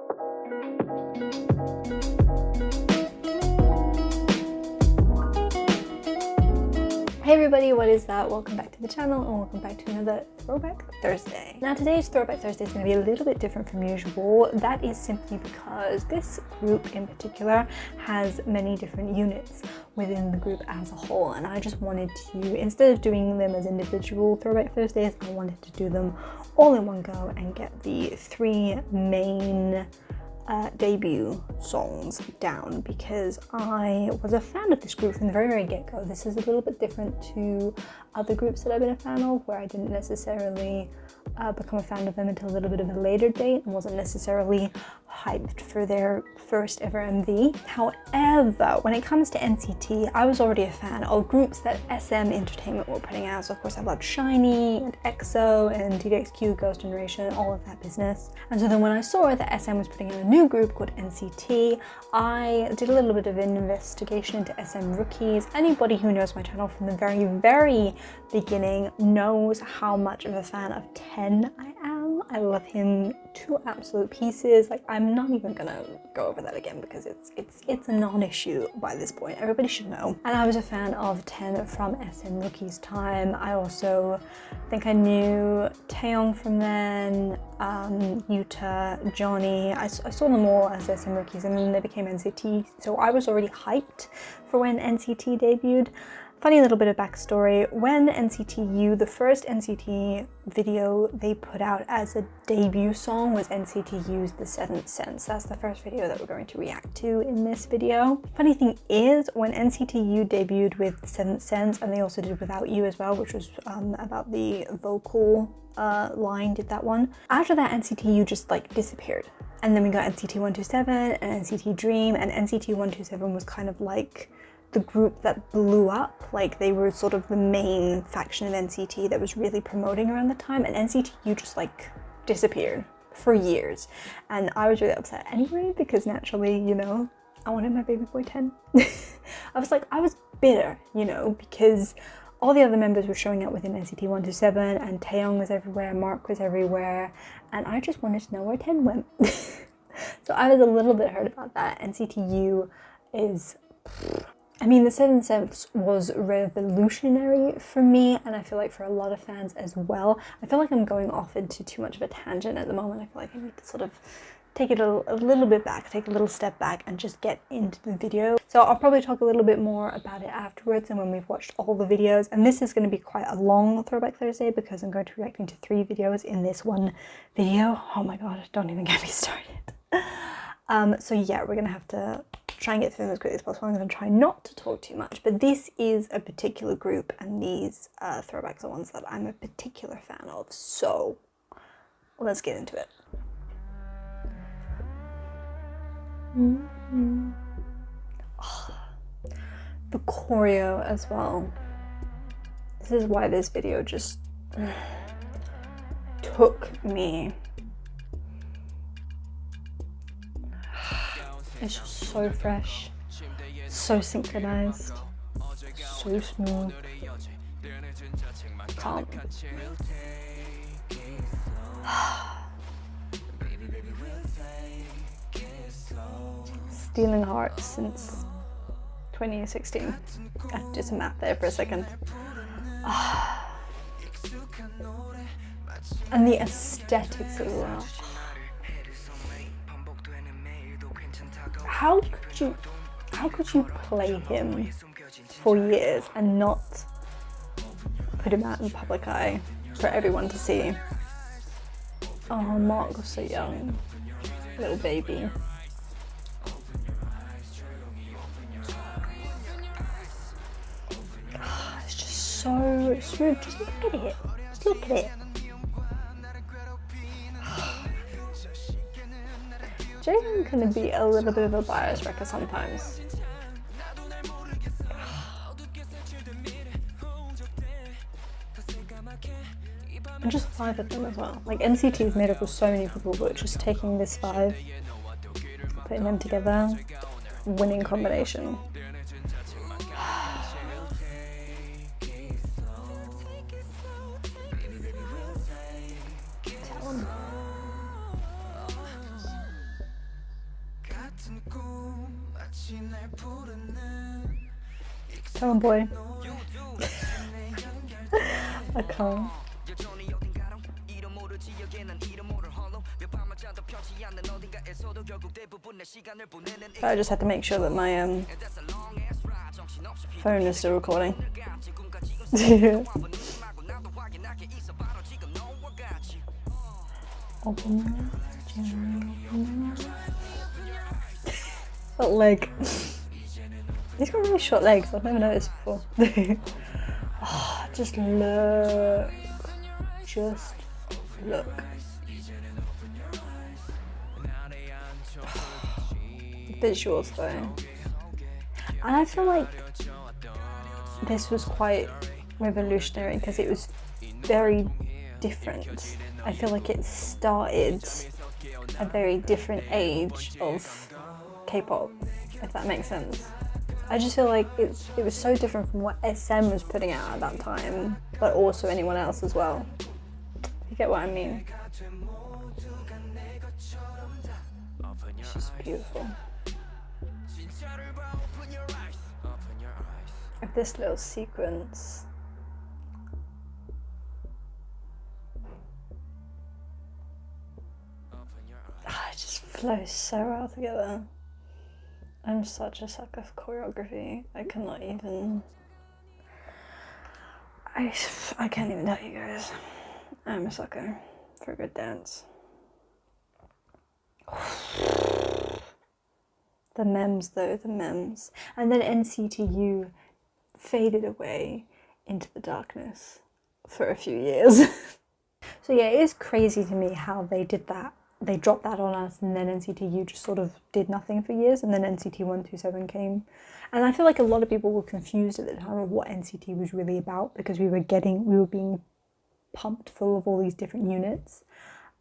Hey everybody, what is that? Welcome back to the channel and welcome back to another Throwback Thursday. Now today's Throwback Thursday is going to be a little bit different from usual. That is simply because this group in particular has many different units within the group as a whole, and I just wanted to, instead of doing them as individual Throwback Thursdays, I wanted to do them all in one go and get the three main debut songs down, because I was a fan of this group from the very get-go. This is a little bit different to other groups that I've been a fan of, where I didn't necessarily become a fan of them until a little bit of a later date and wasn't necessarily hyped for their first ever MV. However, when it comes to NCT, I was already a fan of groups that SM Entertainment were putting out. So of course I loved SHINee and EXO and TVXQ, Girls' Generation, all of that business. And so then when I saw that SM was putting out a new group called NCT, I did a little bit of an investigation into SM Rookies. Anybody who knows my channel from the very beginning knows how much of a fan of 10 I am. I love him to absolute pieces. Like, I'm not even gonna go over that again because it's a non-issue by this point. Everybody should know. And I was a fan of 10 from SM Rookies time. I also think I knew Taeyong from then, Yuta, Johnny. I saw them all as SM Rookies and then they became NCT. So I was already hyped for when NCT debuted. Funny little bit of backstory, when NCT U, the first NCT video they put out as a debut song was NCT U's The Seventh Sense. That's the first video that we're going to react to in this video. Funny thing is, when NCT U debuted with The Seventh Sense, and they also did Without You as well, which was about the vocal line, did that one. After that, NCT U just like disappeared. And then we got NCT 127 and NCT Dream, and NCT 127 was kind of like the group that blew up. Like, they were sort of the main faction of NCT that was really promoting around the time, and NCT U just like disappeared for years. And I was really upset anyway, because naturally, you know, I wanted my baby boy 10. I was bitter, you know, because all the other members were showing up within NCT 127 and Taeyong was everywhere, Mark was everywhere, and I just wanted to know where 10 went. So I was a little bit hurt about that. NCT U is, I mean, The Seventh Sense was revolutionary for me, and I feel like for a lot of fans as well. I feel like I'm going off into too much of a tangent at the moment. I feel like I need to sort of take it a little bit back, take a little step back and just get into the video. So I'll probably talk a little bit more about it afterwards and when we've watched all the videos. And this is going to be quite a long Throwback Thursday because I'm going to be reacting to 3 videos in this one video. Oh my god, don't even get me started. So yeah, we're going to have to try and get through them as quickly as possible. I'm going to try not to talk too much, but this is a particular group and these throwbacks are ones that I'm a particular fan of. So let's get into it. Oh, the choreo as well. This is why this video just took me. It's just so fresh, so synchronized, so smooth, calm. Stealing hearts since 2016. I did some math there for a second. And the aesthetics as well. How could you play him for years and not put him out in the public eye for everyone to see? Oh, Mark was so young, little baby. It's just so smooth. Just look at it. Just look at it. Jaehyun can be a little bit of a bias wrecker sometimes. And just 5 of them as well. Like, NCT is made up of so many people, but just taking this 5, putting them together, winning combination. Come on, boy. I can't. I just had to make sure that my phone is still recording. That leg. He's got really short legs, I've never noticed before. Oh, just look. Just look. Visuals though. And I feel like this was quite revolutionary because it was very different. I feel like it started a very different age of K-pop, if that makes sense. I just feel like it was so different from what SM was putting out at that time, but also anyone else as well. You get what I mean? It's just beautiful. Of this little sequence. It just flows so well together. I'm such a sucker for choreography. I cannot even... I can't even tell you guys. I'm a sucker for a good dance. The memes though, the memes. And then NCTU faded away into the darkness for a few years. So yeah, it is crazy to me how they did that. They dropped that on us and then NCTU just sort of did nothing for years and then NCT 127 came. And I feel like a lot of people were confused at the time of what NCT was really about because we were being pumped full of all these different units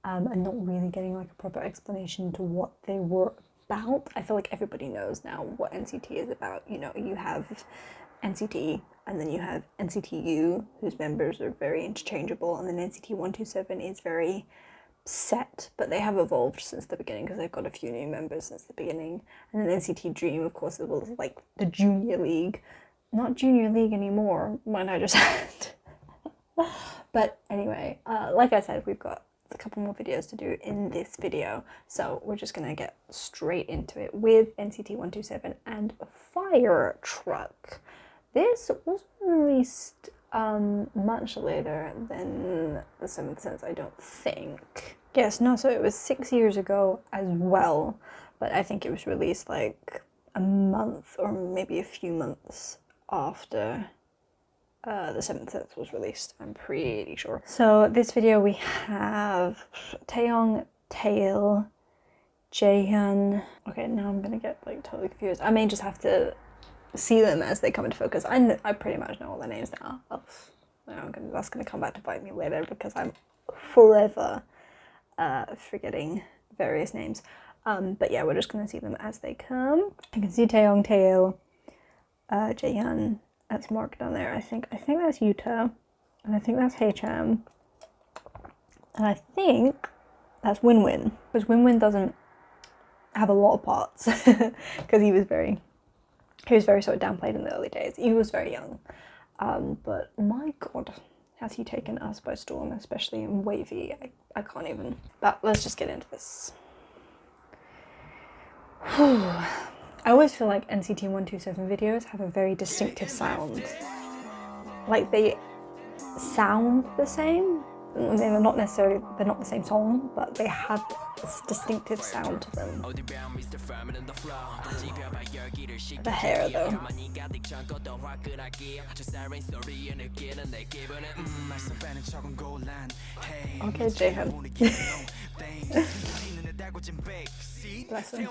and not really getting like a proper explanation to what they were about. I feel like everybody knows now what NCT is about. You know, you have NCT and then you have NCTU, whose members are very interchangeable, and then NCT 127 is very set, but they have evolved since the beginning because they've got a few new members since the beginning. And then NCT Dream, of course, it was like the junior league, not junior league anymore, when I just had. But anyway, like I said, we've got a couple more videos to do in this video, so we're just gonna get straight into it with NCT 127 and Fire Truck. This was released much later than The Seventh Sense, I don't think. Yes, no, so it was 6 years ago as well, but I think it was released like a month or maybe a few months after The Seventh Sense was released, I'm pretty sure. So this video we have Taeyong, Tail, Jaehyun. Okay, now I'm gonna get like totally confused. I may just have to see them as they come into focus. I pretty much know all their names now. That's gonna come back to bite me later because I'm forever forgetting various names. But yeah, we're just gonna see them as they come. You can see Taeyong, Tail, Jaehyun. That's marked down there. I think that's Yuta, and I think that's Haecham, and I think that's Win-Win, because Win-Win doesn't have a lot of parts because he was very sort of downplayed in the early days. He was very young, but my god, has he taken us by storm, especially in Wavy. I can't even. But let's just get into this. I always feel like NCT 127 videos have a very distinctive sound. Like they sound the same. They're not the same song, but they have this distinctive sound to them. The hair though. Okay, Jaehyun. Bless him.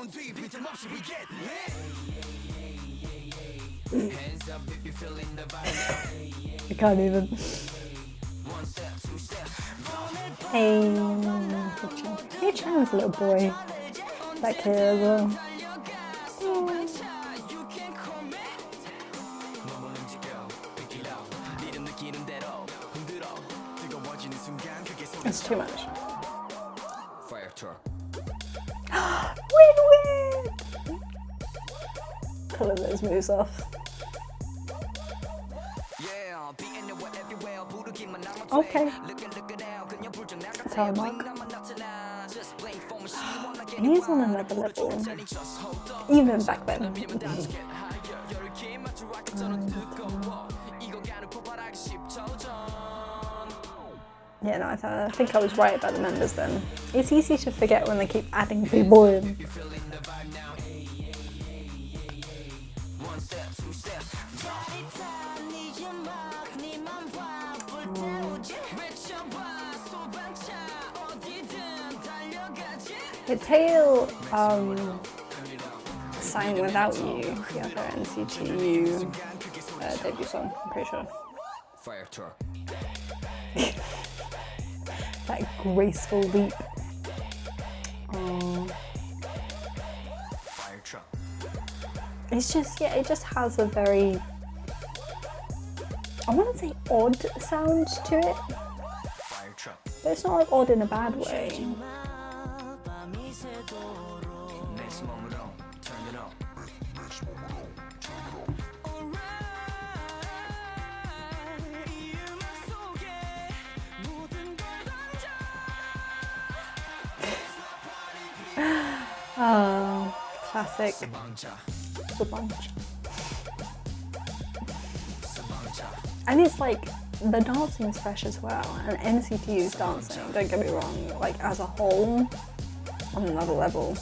I can't even. Hey, Haecham's a little boy back here as well. It's too much. Win-win! pulling those moves off. Okay. That's how I mark. He's on another level. Even back then. Yeah, no, I think I was right about the members then. It's easy to forget when they keep adding people in. The Tail sang Without You, the other NCT debut song, I'm pretty sure. Fire truck. That graceful leap. Fire truck. It's just, yeah, it just has a very, I want to say odd sound to it. Fire truck. But it's not like odd in a bad way. Oh, classic. And it's like, the dancing is fresh as well, and NCT's dancing, don't get me wrong, like as a whole, on another level.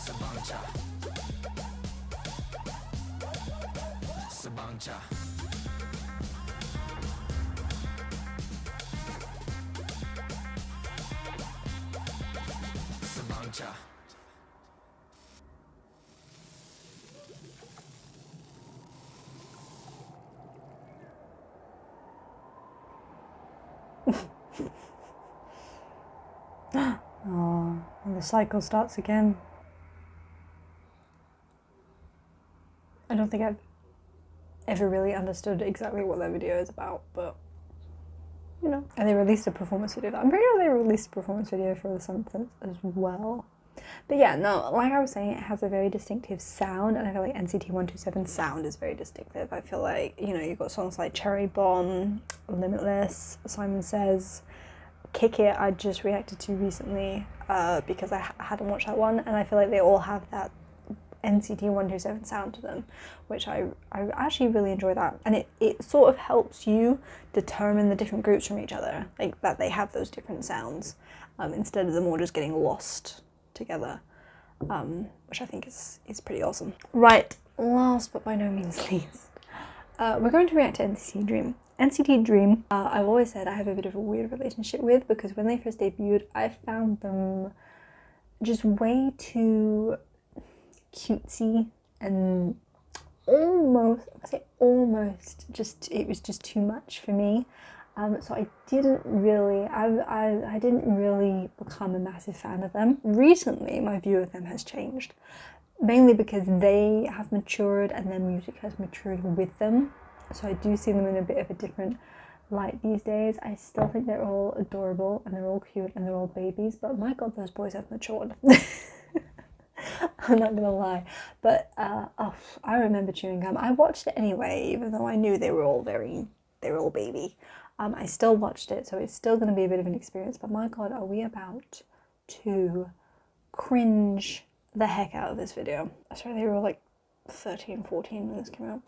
Oh, and the cycle starts again. I don't think I've ever really understood exactly what that video is about, but you know. And they released a performance video. I'm pretty sure they released a performance video for the something as well. But yeah, no, like I was saying, it has a very distinctive sound, and I feel like NCT 127's sound is very distinctive. I feel like, you know, you've got songs like Cherry Bomb, Limitless, Simon Says, Kick It I just reacted to recently because I hadn't watched that one, and I feel like they all have that NCT 127 sound to them, which I actually really enjoy that, and it sort of helps you determine the different groups from each other, like that they have those different sounds instead of them all just getting lost together, which I think is pretty awesome. Right, last but by no means least, we're going to react to NCT Dream. NCT Dream, I've always said I have a bit of a weird relationship with, because when they first debuted, I found them just way too cutesy and almost it was just too much for me. So I didn't really become a massive fan of them. Recently, my view of them has changed, mainly because they have matured and their music has matured with them. So I do see them in a bit of a different light these days. I still think they're all adorable and they're all cute and they're all babies, but my god, those boys have matured. I'm not gonna lie, but I remember chewing gum. I watched it anyway, even though I knew they were all baby. I still watched it, so it's still gonna be a bit of an experience, but my god, are we about to cringe the heck out of this video. I swear they were all like 13, 14 when this came out.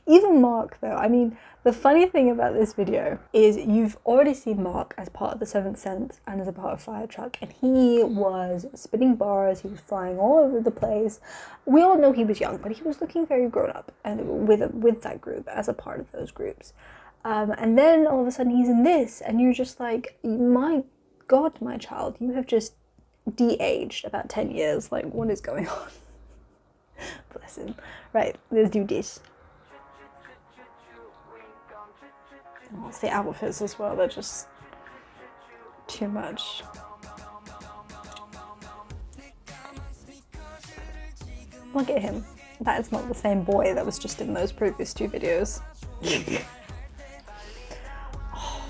Even Mark though, I mean, the funny thing about this video is you've already seen Mark as part of the Seventh Sense and as a part of Fire Truck, and he was spitting bars, he was flying all over the place. We all know he was young, but he was looking very grown up and with that group, as a part of those groups. And then all of a sudden he's in this, and you're just like, my god, my child, you have just de-aged about 10 years. Like, what is going on? Bless him. Right, let's do this. Oh, it's the outfits as well, they're just too much. Look at him. That is not the same boy that was just in those previous two videos. Oh.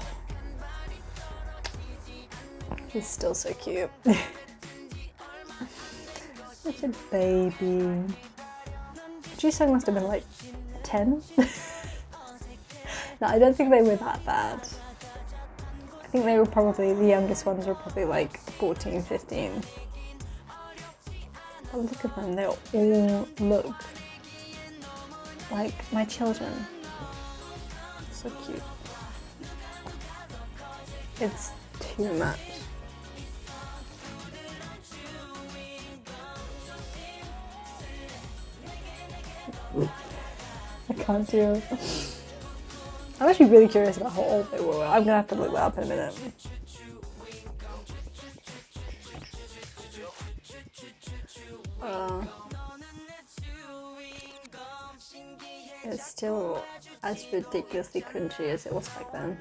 He's still so cute. Such a baby. Jisung must have been like 10. No, I don't think they were that bad. I think they were probably, the youngest ones were probably like 14, 15. But look at them, they all look like my children. So cute. It's too much. I can't do it. I'm actually really curious about how old they were. I'm gonna have to look that up in a minute. It's still as ridiculously cringy as it was back then.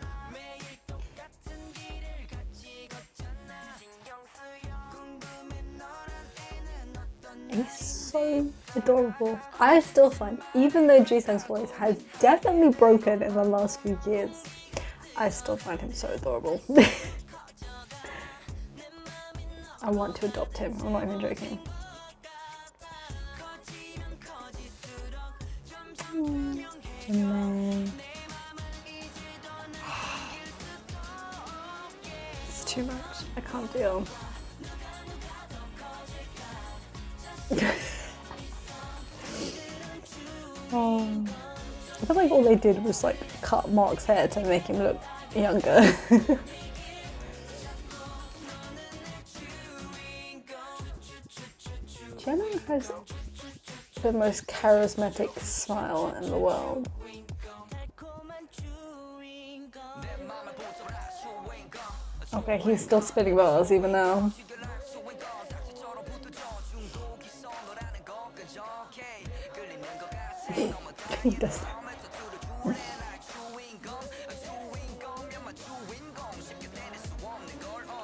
He's so adorable. I still find, even though Jisung's voice has definitely broken in the last few years, I still find him so adorable. I want to adopt him, I'm not even joking. It's too much, I can't deal. I feel like all they did was like cut Mark's hair to make him look younger. Jenna has the most charismatic smile in the world. Okay, he's still spitting bars even now. He does that.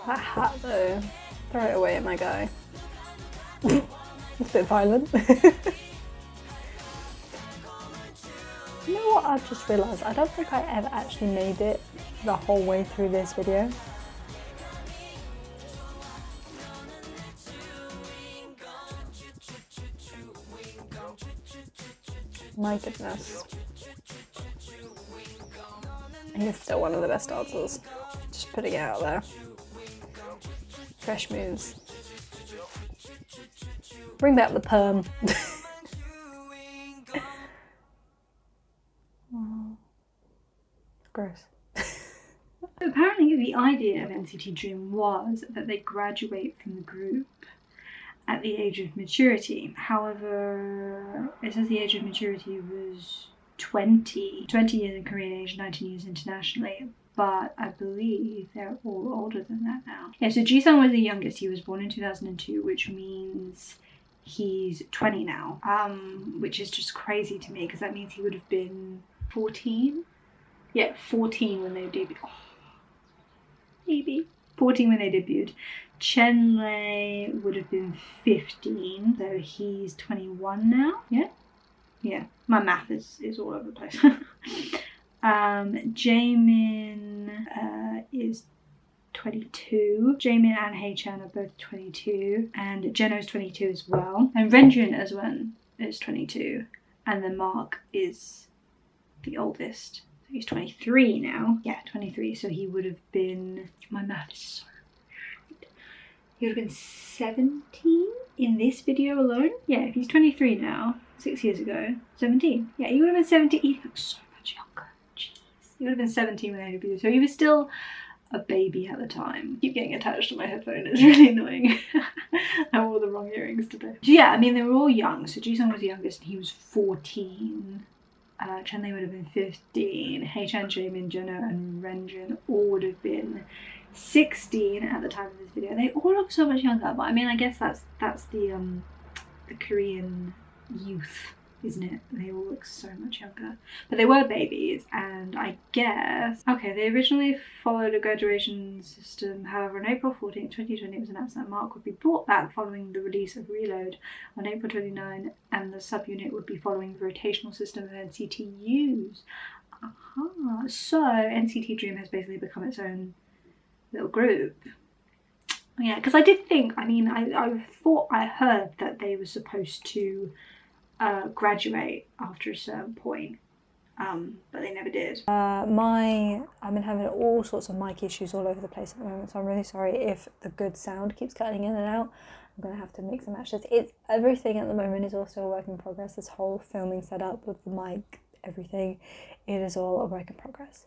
That hat though, throw it away, my guy. It's a bit violent. You know what I've just realised? I don't think I ever actually made it the whole way through this video. My goodness. He's still one of the best dancers. Just putting it out there. Fresh moves. Bring back the perm. Oh, gross. Apparently the idea of NCT Dream was that they graduate from the group at the age of maturity. However, it says the age of maturity was 20 years in Korean age, 19 years internationally, but I believe they're all older than that now. Yeah, so Jisung was the youngest. He was born in 2002, which means he's 20 now, which is just crazy to me because that means he would have been 14. Yeah, 14 when they debuted. Oh, maybe 14 when they debuted. Chenle would have been 15, so he's 21 now. Yeah, my math is all over the place. Jaemin is 22. Jaemin and Haechan are both 22, and Jeno's 22 as well, and Renjun as well is 22, and then Mark is the oldest, so he's 23 now. Yeah, 23, so he would have been, my math is so shit. He would have been 17 in this video alone. Yeah, if he's 23 now, 6 years ago, 17. Yeah, he would have been 17. He looks so much younger. Jeez. He would have been 17 when they debuted, so he was still a baby at the time. I keep getting attached to my headphone, it's really annoying. I wore the wrong earrings today. So yeah, I mean, they were all young. So Jisung was the youngest and he was 14. Chenle would have been 15. Haechan, Jaemin, Jeno and Renjun all would have been 16 at the time of this video. They all look so much younger, but I mean, I guess that's the Korean youth, isn't it? They all look so much younger. But they were babies, and I guess, okay, they originally followed a graduation system. However, on April 14th, 2020, it was announced that Mark would be brought back following the release of Reload on April 29, and the subunit would be following the rotational system of NCTUs. So NCT Dream has basically become its own little group. Yeah, because I did think, I mean, I thought I heard that they were supposed to graduate after a certain point, but they never did. I've been having all sorts of mic issues all over the place at the moment, so I'm really sorry if the good sound keeps cutting in and out. I'm gonna have to mix and match this. It's everything at the moment is also a work in progress. This whole filming setup with the mic, everything, it is all a work in progress.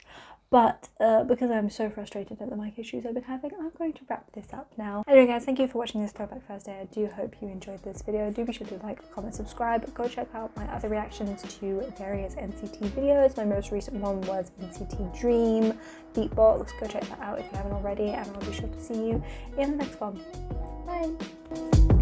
But because I'm so frustrated at the mic issues I've been having, I'm going to wrap this up now. Anyway guys, thank you for watching this Throwback Thursday. I do hope you enjoyed this video. Do be sure to like, comment, subscribe. Go check out my other reactions to various NCT videos. My most recent one was NCT Dream Beatbox. Go check that out if you haven't already, and I'll be sure to see you in the next one. Bye!